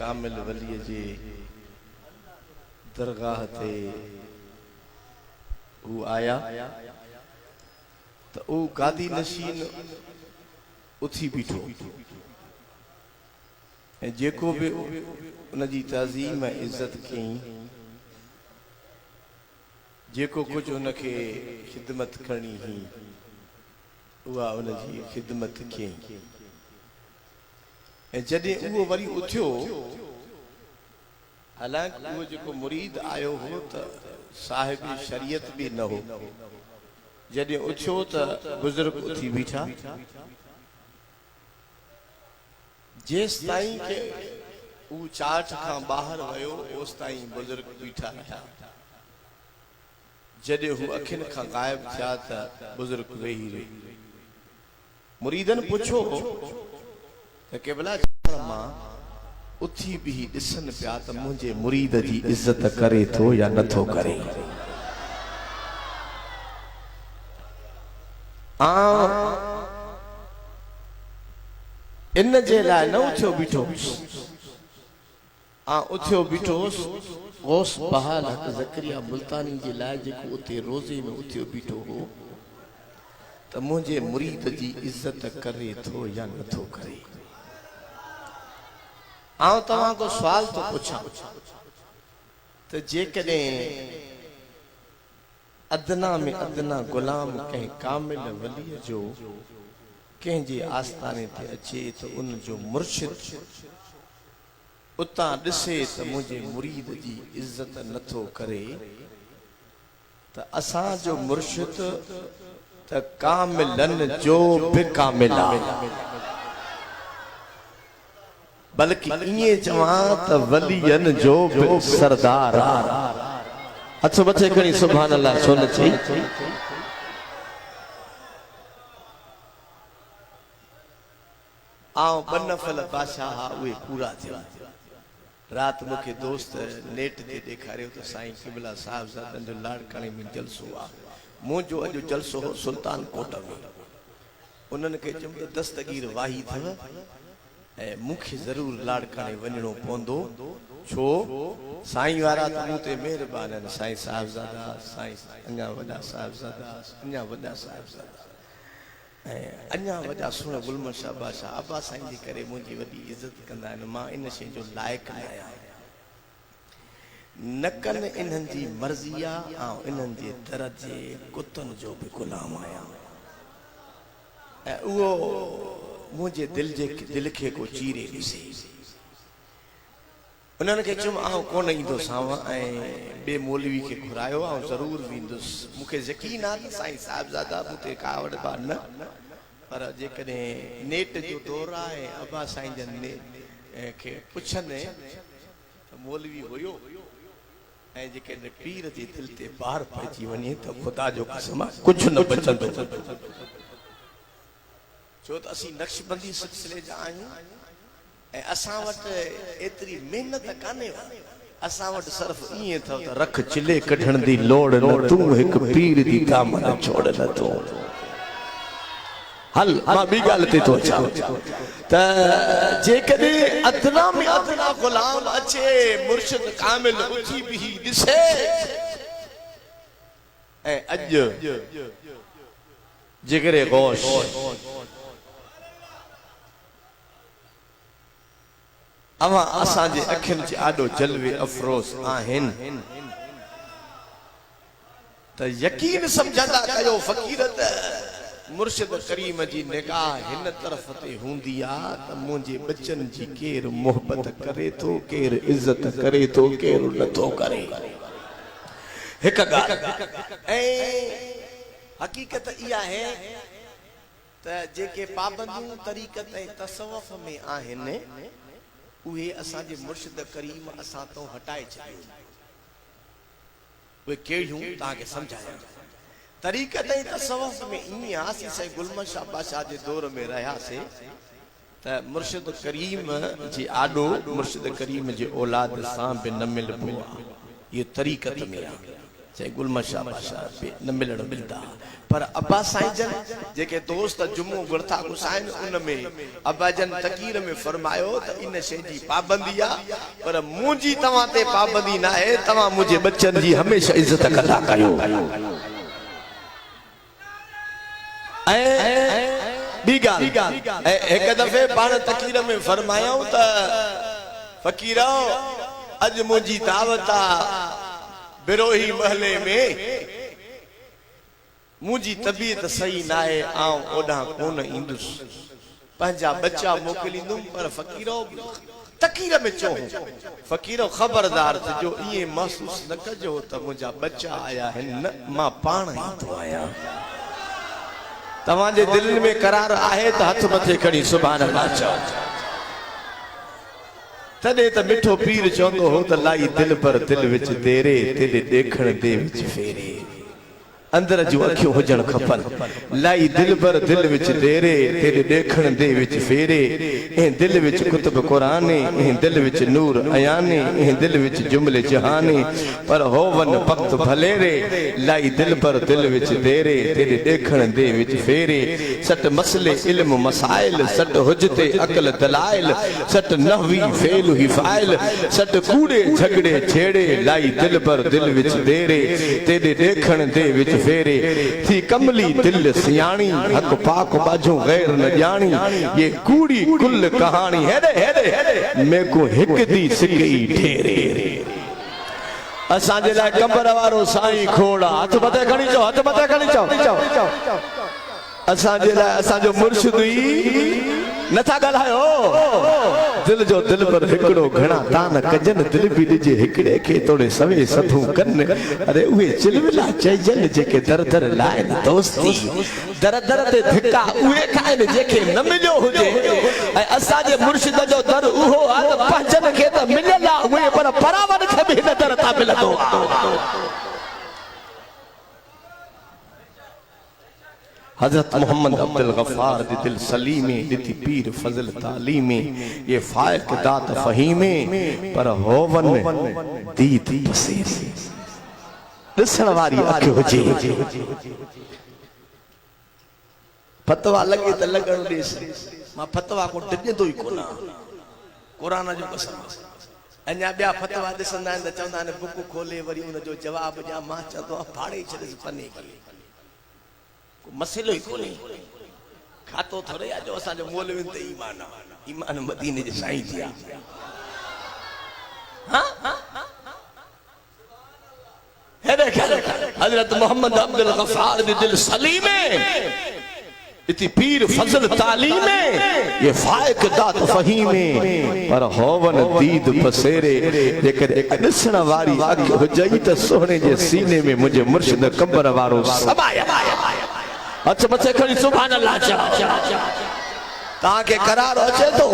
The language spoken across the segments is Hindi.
कामिल वली जे दरगाह ते वो आया तो वो गादी नशीन उथी बीठो जेको भी उनजी ताज़ीम इज्जत कई जेको कुछ उनके खिदमत करनी ही उहा उनजी खिदमत कई जदे वो वरी उठियो हालांकि वो जो मुरीद आयो हो तो साहिब शरीयत भी न हो जदे उठियो तो बुजुर्ग उठी बीठा जेस ताईं के वो चाट खां बाहर वयो ओस ताईं बुजुर्ग बीठा रहा जदे हु अखिन खां गायब थिया त बुजुर्ग वेही रही मुरीदन पुछो त केबला मां उथी भी दिसन पिया त मुझे मुरीद जी इज्जत करे थो या नथो करे इन जे लाइ न उथियो बीठो उथियो बीठो गौस बहाल हक ज़करिया मुल्तानी जे लाइ जेको उते रोज़े में उथियो बीठो हो त मुझे मुरीद जी इज्जत करे थो या नथो करे तव्हां को सवाल तो पुछां त जेकॾहिं अदना में अदना गुलाम कहीं कामिल वली जो कहीं जे आस्थाने ते अचे तो उन जो मुर्शिद उता दिसे तो मुझे मुरीद जी इज्जत नथो करे तो असा जो मुर्शिद त कामिलन जो भी कामिला बल्कि इए चवा त वलियन जो भी सरदार हथ मथे खणी सुभान अल्लाह छो न चई बनफल बादशाह उहे पूरा थिया रात मुखे दोस्त नेट ते ॾेखारियो त साईं किबला साहब सां जो लाड़काणे में जलसो आहे मुंहिंजो अॼु जलसो हो सुल्तान कोट में उन्हनि खे चयमि त दस्तगीर वाही अथव ऐं मूंखे ज़रूर लाड़काणे वञिणो पवंदो छो साईं वारा त मूं ते महिरबान आहिनि साईं साहिबज़ादा साईं अञा वॾा साहिबज़ादा अञा वॾा साहिबज़ादा अञा वॾा सुहिणा गुलमन शाह बादशाह अब्बा साईं जे करे मुंहिंजी वॾी इज़त कंदा आहिनि मां इन शइ जो लाइक़ु न आहियां न कनि इन्हनि जी मर्ज़ी आहे ऐं इन्हनि जे दर जे कुतनि जो बि गुलाम आहियां ऐं उहो मुझे दिल के को चीरे ॾिसे उन्हनि खे चयुमि कोन ईंदो सावा बे मौलवी के घुरायो ज़रूर वेंदुसि मूंखे यकीन आहे त साईं साहिबज़ादा मूं ते कावड़ बा न पर जेकॾहिं नेट जो दौर आहे अब्बा साईं जन खे पुछनि त मौलवी हुयो ऐं जेकॾहिं पीर जे दिल ते बार पइजी वञे त ख़ुदा जो कसम कुझु न बचंदो छो त असीं नक्शबंदी सिलसिले जा आहियूं ऐं असां वटि एतिरी महिनत कान्हे असां वटि सिर्फ़ ईअं अथव त रख चिले कढण जी लोड़ न तूं हिकु पीर जी दामन छोड़ नथो हल मां ॿी ॻाल्हि ते थो अचां त जेकॾहिं अदना में अदना गुलाम अचे मुर्शिद कामिल उथी बीही ॾिसे ऐं अॼु जिगरे गौश अवा असांजे अखियुनि जे आॾो जलवे अफरोज़ आहिनि त यकीन समझंदा कयो फ़क़ीर त मुर्शिद करीम जी निगाह हिन तरफ़ ते हूंदी आहे त मुंहिंजे बचनि जी केरु मोहबत करे थो केरु इज़त करे थो केरु नथो करे हिकु ॻाल्हि ऐं हक़ीक़त इहा आहे त जेके पाबंदियूं तरीक़त ऐं तसव्वुफ़ में आहिनि उहे असांजे मुर्शिद करीम असां तो हटाए छॾियूं उहे कहिड़ियूं तव्हांखे सम्झायां तरीक़त ऐं तसव्वुफ़ में ईअं आहे असीं गुलमन शाह बादशाह जे दौर में रहियासीं त मुर्शिद करीम जे आॾो मुर्शिद करीम जे औलाद सां बि न मिलबो आहे इहो तरीक़त में आहे चाहे गुलमशा बादशाह न मिलण मिलता पर अब्बा साईं जन जेके दोस्त जुमो गुरथा गुसाइन उनमें अब्बा जन तकीर में फरमायो त इन शे जी पाबंदी आ पर मुंजी तवा ते पाबंदी ना है तवा मुझे बच्चन जी हमेशा इज्जत कदा कयो बी गाल एक दफे पाण तकीर में फरमायो त फकीरो अज मुंजी दावत बिरोही महले में मुझी तबीयत सही ना है आऊं ओडा कोन इंदुस पंजा बच्चा मोकलिंदुम पर फकीरो तकीर में चो फकीरो खबरदार जो ये महसूस न कजो त मुझा बच्चा आया है न मां पाण ही तो आया तवाजे दिल में करार आहे त हथ मथे खड़ी सुभान अल्लाह चो तदे त मिठो पीर चोंदो हो त लाई दिल पर दिल विच तेरे तेरे देखण दे विच फेरे अंदर जो अखियों हुजण खपन लाई दिल पर दिल विच तेरे तेरे देखण दे विच फेरे ए दिल विच कुतुब कुरानी ए दिल विच नूर अयानी ए दिल विच जुमले जहानी पर होवन वक्त भलेरे लाई दिल पर दिल विच तेरे तेरे देखण दे विच फेरे सट मसले इल्म मसाइल सट हुजते अकल दलाइल सट नहवी फेल ही फाइल सट कूड़े झगड़े छेड़े लाई दिल पर दिल विच तेरे तेरे देखण दे विच फेरे थी कमली दिल सियाणी हक पाक बाजू गैर न जानी ये कूड़ी कुल कहानी है रे मैं को हिक दी सिकई ठेरे असांजे लाइ कबर वारो साईं खोड़ा हथ मथे खणी चो हथ मथे खणी चो असांजे लाइ असांजो मुर्शिद ई नथा गलायो दिल जो दिल पर हिकड़ो घणा तान कजन दिल भी दिजे हिकड़े के तोड़े सवे सथू कन अरे उहे चिलविला चइजन जेके दर दर लाइन दोस्ती दर दर ते धिका उहे खाइन जेके न मिलियो हुजे ऐं असांजे मुर्शिद जो दर उहो आ त पंजन खे त मिलला उहे पर परावन खे बि न दर ता मिलंदो हजरत मोहम्मद अब्दुल गफ्फार दिल सलीमे दिति पीर फजल तालीमे ये फायक दात फहीमे पर होवन दीद बसेरे दिसण वारी अख हुजे फतवा लगे त लगण देस मां फतवा को डिजंदो ही कोना कुरान जो कसम अन्या बिया फतवा दिसंदा आहिनि त चवंदा आहिनि बुक खोले वरी उन जो जवाब ॾियां मां चवंदो फाड़े छॾिस पने मसलो ही कोने खातो थोड़े आ जो असा जो मौलवी ते ईमान मदीने जे साईं दिया हां हे देख हजरत मोहम्मद अब्दुल गफ्फार दिल सलीमे इति पीर फजल तालीमे ये फायक दात फहीमे पर होवन दीद पसेरे जेकर दिसण वारी आंख हुजई त सोने जे सीने में मुझे मुर्शिद कबर वारो समाया हथ मथे खड़ी सुभान अल्लाह ताके करार अचे तो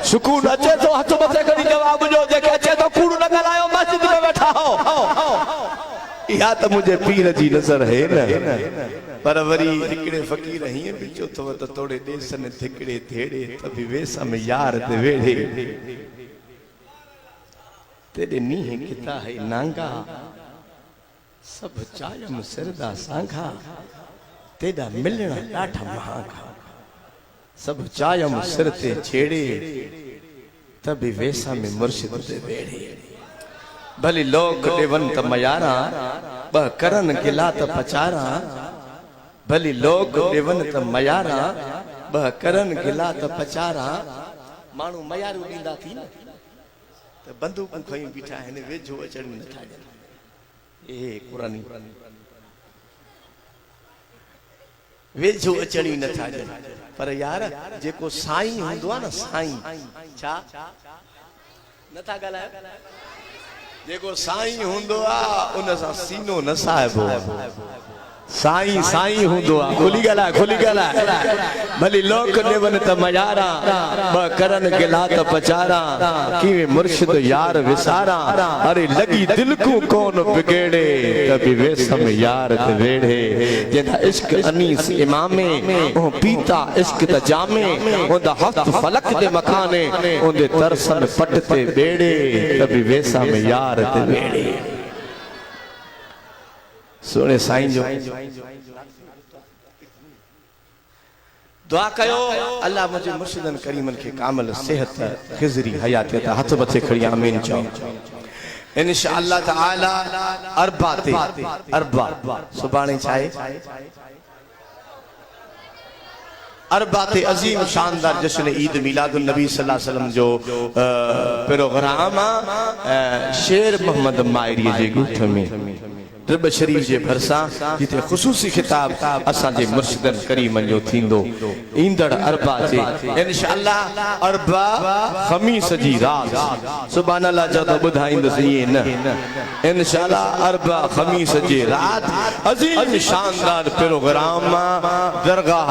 सुकून अचे तो हथ मथे खड़ी जवाब जो जेके अचे तो कूड़ न गलायो मस्जिद में बैठा हो या तो मुझे पीर जी नजर है न पर वरी हिकड़े फकीर ही बिचो तो तोड़े देसन थिकड़े थेड़े तभी वेसा में यार ते वेड़े तेरे नीह किता है नांगा सब चायम सिरदा सांघा तेरा मिलना डाठा महागा सब चायम सिर ते छेड़े तभी वेसा में मुर्शिद ते वेड़े भली लोक देवन त मयारा ब करन गिला त पचारा भली लोक देवन त मयारा ब करन गिला त पचारा मानू मयारू दींदा थी न त बंदूक खई बीठा है ने वेझो अचण न था ए कुरानी वेझो अचणी न था पर यार जेको साईं हुंदो आ न साईं छा न था गलायो जेको साईं हुंदो आ उन सा सीनो न साहिबो साईं साईं हुंदो आ खुली गला भली लोक देवन त मयारा ब करन गिला त पचारा कीवे मुर्शिद यार विसारा अरे लगी दिल को कौन बिगेड़े कभी वेसम यार ते वेड़े जेदा इश्क अनीस इमामे ओ पीता इश्क त जामे ओंदा हफ्त फलक दे मकाने ओंदे तरसन पट ते बेड़े कभी वेसम यार ते वेड़े सोने साईं जो दुआ कयो अल्लाह मुझे मुर्शिदन करीमन के कामिल सेहत खिजरी हयात अता हथ मथे खड़ी आमीन चओ इंशाअल्लाह ताला अरबा सुभाणे छाए अरबा ते अजीम शानदार जश्न ईद मिलादुन नबी सल्लल्लाहु अलैहि वसल्लम जो प्रोग्राम शेर मोहम्मद मायरी जे गुठ में रब शरीफ जे भरसा जिते खुसूसी खिताब असा जे मुर्शिदन करीमन जो थींदो ईंदड़ अरबा जे इंशाअल्लाह अरबा खमीस जी रात सुभान अल्लाह जो तो बुधाइंदस ये न इंशाअल्लाह अरबा खमीस जी रात अजीम शानदार प्रोग्राम दरगाह